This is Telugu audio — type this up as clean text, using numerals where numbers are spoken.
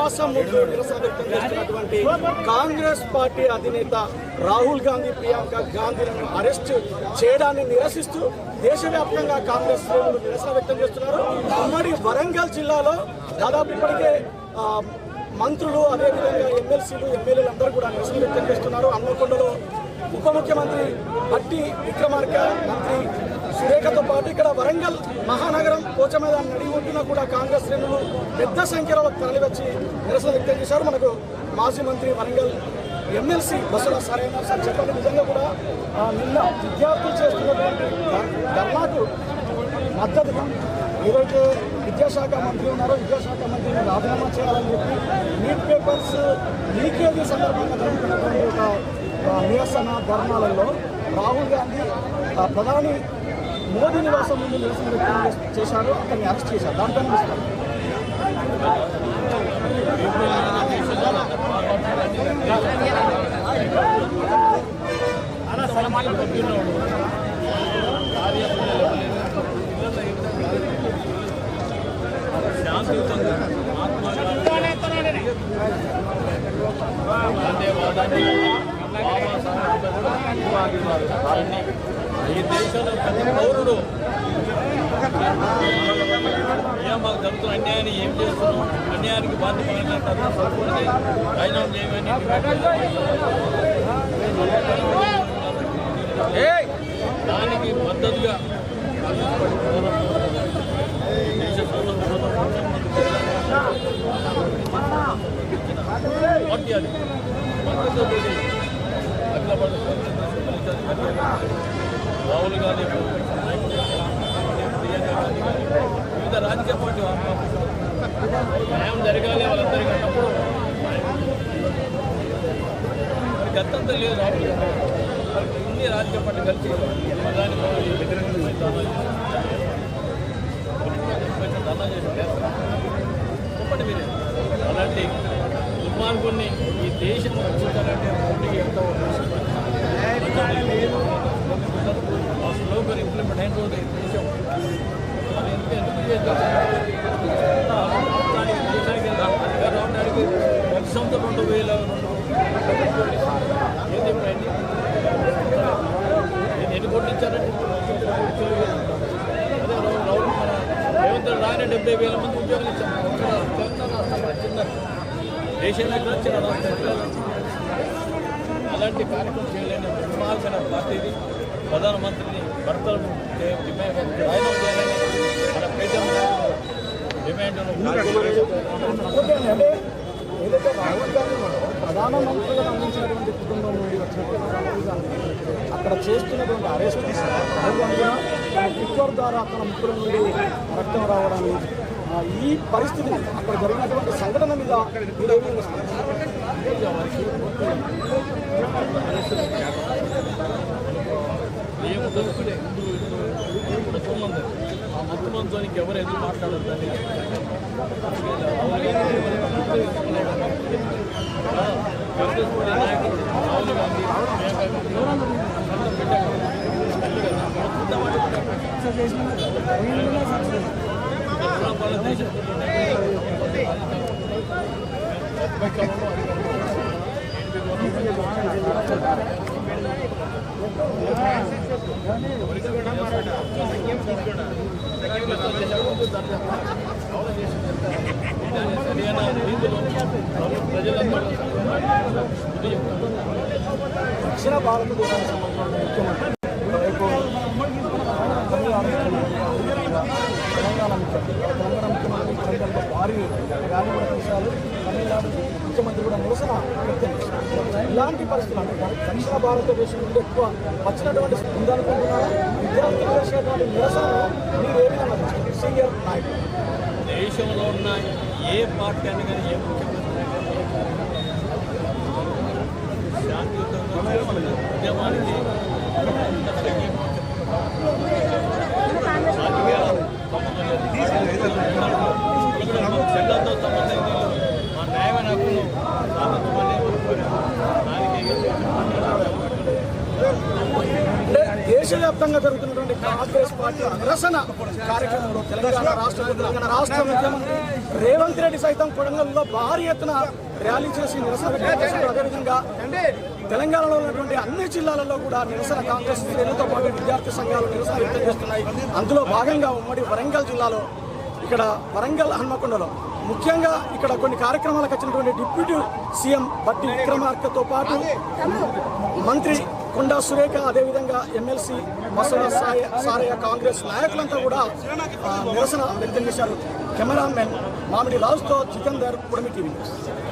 నిరాశ ముందు నిరసన వ్యక్తం చేస్తున్నటువంటి కాంగ్రెస్ పార్టీ అధినేత రాహుల్ గాంధీ, ప్రియాంక గాంధీలను అరెస్ట్ చేయడాన్ని నిరసిస్తూ దేశవ్యాప్తంగా కాంగ్రెస్ శ్రేణులు నిరసన వ్యక్తం చేస్తున్నారు. ఉమ్మడి వరంగల్ జిల్లాలో దాదాపు ఇప్పటికే మంత్రులు, అదేవిధంగా ఎమ్మెల్సీలు, ఎమ్మెల్యేలు అందరూ కూడా నిరసన వ్యక్తం చేస్తున్నారు. హన్మకొండలో ఉప ముఖ్యమంత్రి భట్టి విక్రమార్క, మంత్రి సురేఖతో పాటు ఇక్కడ వరంగల్ మహానగరం పోచమైదాన్ నడి ఒడ్డున కూడా కాంగ్రెస్ శ్రేణులు పెద్ద సంఖ్యలో తరలివచ్చి నిరసన వ్యక్తం చేశారు. మనకు మాజీ మంత్రి వరంగల్ ఎమ్మెల్సీ బస్సుల సరైన సార్ చెప్పండి, నిజంగా కూడా నిన్న విద్యార్థులు చేస్తున్నటువంటి ధర్నాకు మద్దతుగా ఏదైతే విద్యాశాఖ మంత్రి ఉన్నారో విద్యాశాఖ మంత్రిని రాజీనామా చేయాలని చెప్పి నీట్ పేపర్స్ లీకేజీ సందర్భంగా జరుగుతున్నటువంటి ఒక నిరసన ధర్నాలలో రాహుల్ గాంధీ ప్రధాని మోదీ నివాసం ముందు నిరసన వ్యక్తం చేశారు. అతన్ని అరెస్ట్ చేశారు. దానిపైన శాంతియుతంగా ఈ దేశంలో ప్రతి పౌరుడు మాకు జరుగుతున్న అన్యాయాన్ని ఏం చేస్తున్నాం, అన్యాయానికి బాధ్యత రాజీనామా చేయమని దానికి మద్దతుగా పార్టీ అది మద్దతు రాహుల్ గాంధీ, వివిధ రాజకీయ పార్టీ న్యాయం జరగాలి వాళ్ళందరికీ అన్నప్పుడు గతంతా లేదు. రాహుల్ ఇన్ని రాజకీయ పార్టీ కలిసి ప్రధాని ధర్నా చేసి చెప్పండి మీరే. అలాంటి దుర్మార్గుల్ని ఈ దేశం చూడాలంటే మోడీకి ఎంతో ఆ స్లోగన్ ఇంప్లిమెంట్ అయిన రోజు దేశం దేశానికి ప్రతి సంవత్సరం 2000 ఏది ఎన్ని కోట్లు ఇచ్చారంటే అదే రేవంత్ రాయన 70,000 మంది ఉద్యోగాలు ఇచ్చారు. తెలంగాణ చిన్న దేశంలో వచ్చిన అలాంటి కార్యక్రమం చేయలేని దుర్మార్గమైన పార్టీది. ప్రధానమంత్రిని భర్తలను రాజీనామా చేయాలని మన పేటం డిమాండ్. ఏదైతే రాహుల్ గాంధీ ప్రధానమంత్రులను అందించినటువంటి కుటుంబం నుండి వచ్చినటువంటి అక్కడ చేస్తున్నటువంటి అరెస్ట్ ట్విట్టర్ ద్వారా అక్కడ ముగ్గురు నుండి రక్తం రావడాన్ని, ఈ పరిస్థితిని అక్కడ జరిగినటువంటి సంఘటన మీద మీరేమీ ఆ మొత్తం ఎవరు ఎదురు మాట్లాడద్దని నాయకుడు రాహుల్ గాంధీ దక్షిణ భారతదేశానికి సంబంధించిన తెలంగాణ ముఖ్యమంత్రి భారీ ర్యాలీ విషయాలు తమిళనాడు ముఖ్యమంత్రి కూడా నిరసన వ్యక్తం చేశారు. ఇలాంటి పరిస్థితులు అంటే దక్షిణ భారతదేశం నుండి ఎక్కువ వచ్చినటువంటి ఉందనుకుంటున్నారు. విద్యార్థులు చేసేటువంటి నిరసన మీరు ఏ విధంగా సీనియర్ నాయకులు దేశంలో ఉన్న ఏ పార్టీ అని కానీ ఏ ముఖ్యమంత్రి శాంతియుతంగా ఉద్యమానికి చట్టాలతో సంబంధం మా న్యాయమైన హక్కులు దేశ దేశవ్యాప్తంగా జరుగుతున్నటువంటి కాంగ్రెస్ పార్టీ నిరసన కార్యక్రమంలో తెలంగాణ రాష్ట్ర ముఖ్యమంత్రి రేవంత్ రెడ్డి సైతం కొడంగల్లో భారీ ఎత్తున ర్యాలీ చేసి నిరసన వ్యక్తం చేశారు. అదేవిధంగా తెలంగాణలో ఉన్నటువంటి అన్ని జిల్లాలలో కూడా నిరసన కాంగ్రెస్ శ్రేణులతో పాటు విద్యార్థి సంఘాలు నిరసన వ్యక్తం చేస్తున్నాయి. అందులో భాగంగా ఉమ్మడి వరంగల్ జిల్లాలో ఇక్కడ వరంగల్ హన్మకొండలో ముఖ్యంగా ఇక్కడ కొన్ని కార్యక్రమాలకు వచ్చినటువంటి డిప్యూటీ సీఎం బట్టి విక్రమార్కతో పాటు మంత్రి కొండా సురేఖ, అదేవిధంగా ఎమ్మెల్సీ బసవ సారయ్య కాంగ్రెస్ నాయకులంతా కూడా నిరసన వ్యక్తం చేశారు. కెమెరామెన్ మామిడి రాజుతో జితేందర్, పుడమి టీవీ.